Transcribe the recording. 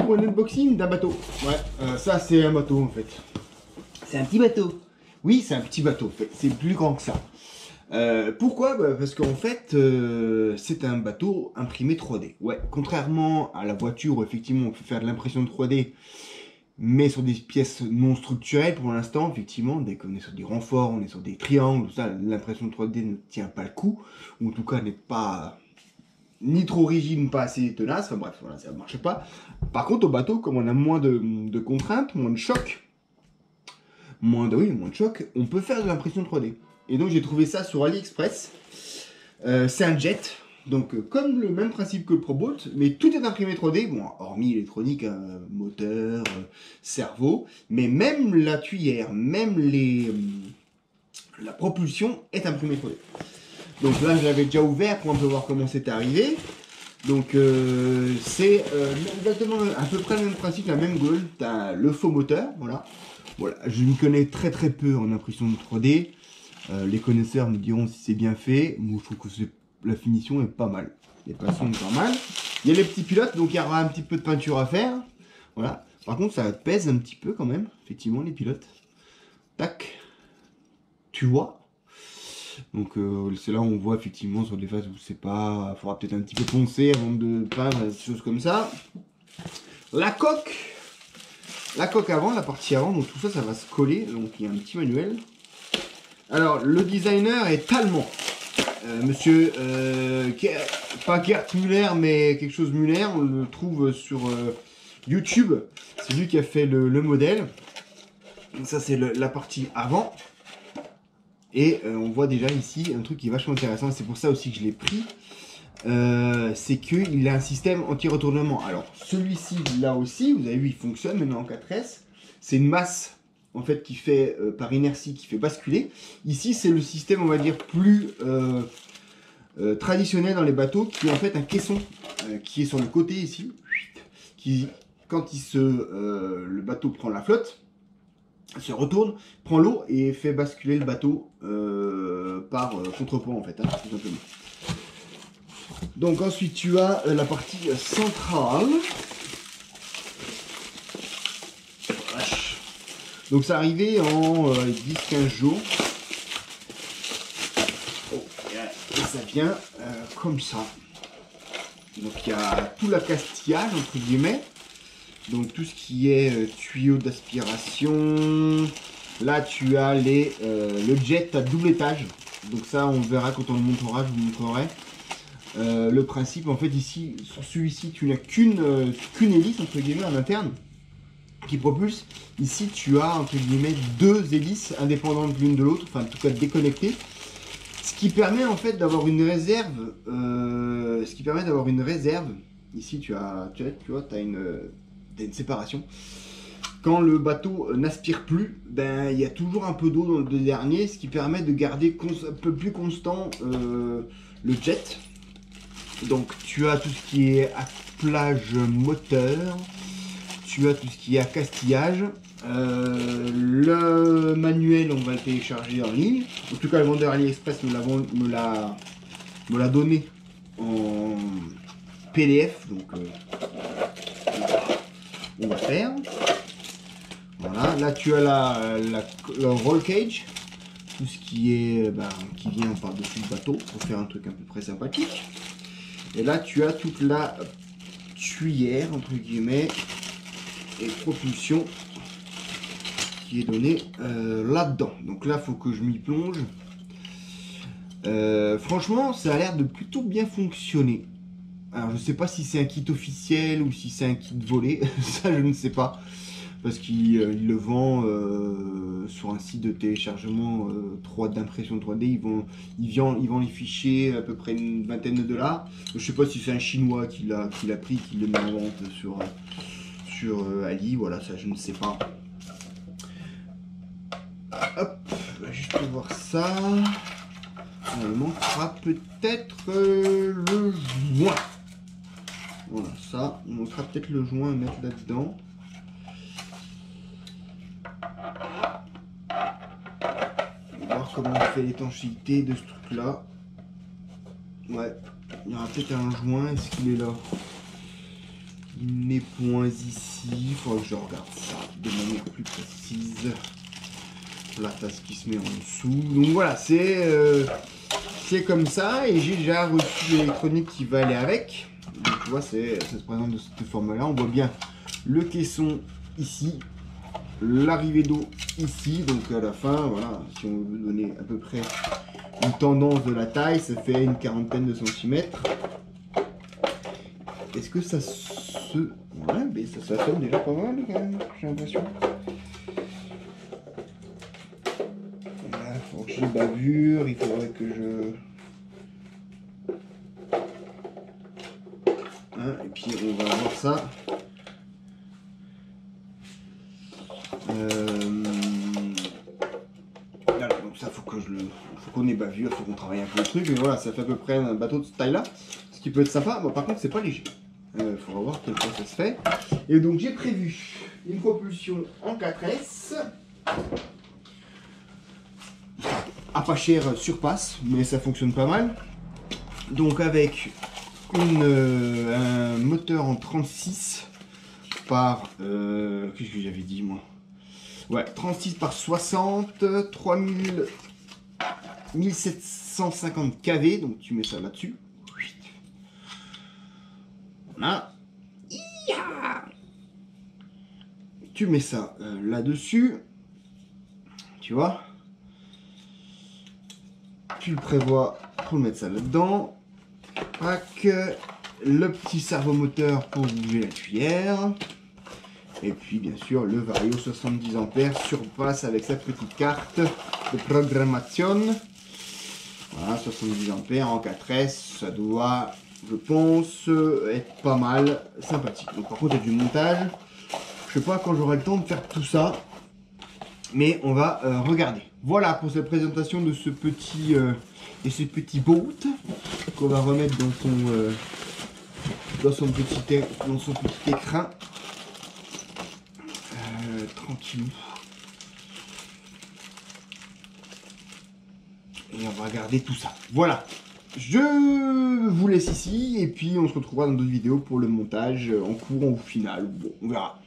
pour un unboxing d'un bateau. Ouais, ça c'est un bateau en fait. C'est un petit bateau. Oui, c'est un petit bateau en fait. C'est plus grand que ça. Pourquoi? Parce qu'en fait, c'est un bateau imprimé 3D. Ouais, contrairement à la voiture où effectivement on peut faire de l'impression 3D, mais sur des pièces non structurelles pour l'instant, effectivement, dès qu'on est sur des renforts, on est sur des triangles, tout ça, l'impression 3D ne tient pas le coup, ou en tout cas n'est pas ni trop rigide, ni pas assez tenace, enfin bref, voilà, ça ne marche pas. Par contre, au bateau, comme on a moins de contraintes, moins de chocs, moins de choc, on peut faire de l'impression 3D. Et donc j'ai trouvé ça sur AliExpress. C'est un jet, donc comme le même principe que le ProBolt, mais tout est imprimé 3D, bon, hormis l'électronique, moteur, cerveau, mais même la tuyère, même la propulsion est imprimée 3D. Donc là, je l'avais déjà ouvert pour un peu voir comment c'était arrivé. Donc c'est exactement à peu près le même principe, la même gueule. Tu as le faux moteur, voilà. Voilà, je m'y connais très peu en impression de 3D. Les connaisseurs me diront si c'est bien fait. Moi, je trouve que la finition est pas mal. Les passons sont pas mal. Il y a les petits pilotes, donc il y aura un petit peu de peinture à faire. Voilà. Par contre, ça pèse un petit peu quand même, effectivement, les pilotes. Tac. Tu vois. Donc c'est là où on voit effectivement sur des phases où c'est pas... Il faudra peut-être un petit peu poncer avant de peindre, des choses comme ça. La coque. La coque avant, la partie avant, donc tout ça, ça va se coller. Donc il y a un petit manuel. Alors, le designer est allemand. Monsieur, pas Gerd Müller, mais quelque chose Müller. On le trouve sur YouTube. C'est lui qui a fait le modèle. Donc ça, c'est la partie avant. Et on voit déjà ici un truc qui est vachement intéressant. C'est pour ça aussi que je l'ai pris. C'est qu'il a un système anti-retournement. Alors, celui-ci, là aussi, vous avez vu, il fonctionne maintenant en 4S. C'est une masse en fait qui fait par inertie, qui fait basculer. Ici c'est le système on va dire plus traditionnel dans les bateaux, qui est en fait un caisson qui est sur le côté ici, qui quand le bateau prend la flotte, se retourne, prend l'eau et fait basculer le bateau par contrepoids en fait, hein, tout simplement. Donc ensuite tu as la partie centrale. Donc ça arrivait en 10-15 jours. Oh, et ça vient comme ça. Donc il y a tout l'accastillage entre guillemets. Donc tout ce qui est tuyau d'aspiration. Là tu as le jet à double étage. Donc ça on verra quand on le montrera, je vous montrerai. Le principe en fait ici, sur celui-ci tu n'as qu'une hélice entre guillemets en interne qui propulse. Ici tu as entre guillemets deux hélices indépendantes l'une de l'autre, enfin en tout cas déconnectées, ce qui permet en fait d'avoir une réserve, ici tu vois une séparation. Quand le bateau n'aspire plus, ben il y a toujours un peu d'eau dans le dernier, ce qui permet de garder un peu plus constant le jet. Donc tu as tout ce qui est attelage moteur, tu as tout ce qui est accastillage. Le manuel, on va le télécharger en ligne. En tout cas, le vendeur AliExpress me l'a donné en PDF. Donc, on va faire. Voilà. Là, tu as le roll cage. Tout ce qui est qui vient par-dessus le bateau pour faire un truc à peu près sympathique. Et là, tu as toute la tuyère, entre guillemets, et propulsion qui est donnée là-dedans. Donc là, il faut que je m'y plonge. Franchement, ça a l'air de plutôt bien fonctionner. Alors, je ne sais pas si c'est un kit officiel ou si c'est un kit volé. Ça, je ne sais pas. Parce qu'il le vend sur un site de téléchargement d'impression 3D. Ils vendent les fichiers à peu près une vingtaine de $. Je ne sais pas si c'est un chinois qui l'a pris, qui le met en vente sur Ali. Voilà, ça je ne sais pas. Hop, on va juste voir ça. On manquera peut-être le joint. Voilà, ça, on manquera peut-être le joint à mettre là-dedans. Comment on fait l'étanchéité de ce truc là. Ouais, il y aura peut-être un joint. Est-ce qu'il est là? mes points ici, il faudra que je regarde ça de manière plus précise. La tasse qui se met en dessous. Donc voilà, c'est comme ça et j'ai déjà reçu l'électronique qui va aller avec. Donc tu vois, ça se présente de cette forme-là. On voit bien le caisson ici, l'arrivée d'eau ici. Donc à la fin, voilà, si on veut donner à peu près une tendance de la taille, ça fait une quarantaine de centimètres. Est-ce que ça se... Ouais, mais ça sonne déjà pas mal quand même, j'ai l'impression. Voilà, il faut que je bavure, il faudrait que je... Hein, et puis on va voir ça. Voilà, donc ça faut que je le... Faut qu'on ait bavure, faut qu'on travaille un peu le truc, mais voilà, ça fait à peu près un bateau de cette taille-là. Ce qui peut être sympa, bon, par contre c'est pas léger. Il faudra voir quel point ça se fait. Et donc j'ai prévu une propulsion en 4S. À pas cher sur passe, mais ça fonctionne pas mal. Donc avec un moteur en 36 par... qu'est-ce que j'avais dit moi? Ouais, 36 par 60, 1750 kV, donc tu mets ça là-dessus. Voilà. Tu mets ça là-dessus. Tu vois. Tu le prévois pour mettre ça là-dedans. Pack. Le petit servomoteur pour bouger la cuillère. Et puis bien sûr le Vario 70 ampères sur place avec sa petite carte de programmation. Voilà, 70 ampères en 4S. Ça doit... je pense être pas mal sympathique. Donc par contre il y a du montage. Je sais pas quand j'aurai le temps de faire tout ça. Mais on va regarder. Voilà pour cette présentation de ce petit boat qu'on va remettre dans son petit écrin. Tranquillou. Et on va regarder tout ça. Voilà. Je vous laisse ici et puis on se retrouvera dans d'autres vidéos pour le montage en cours ou final. Bon, on verra.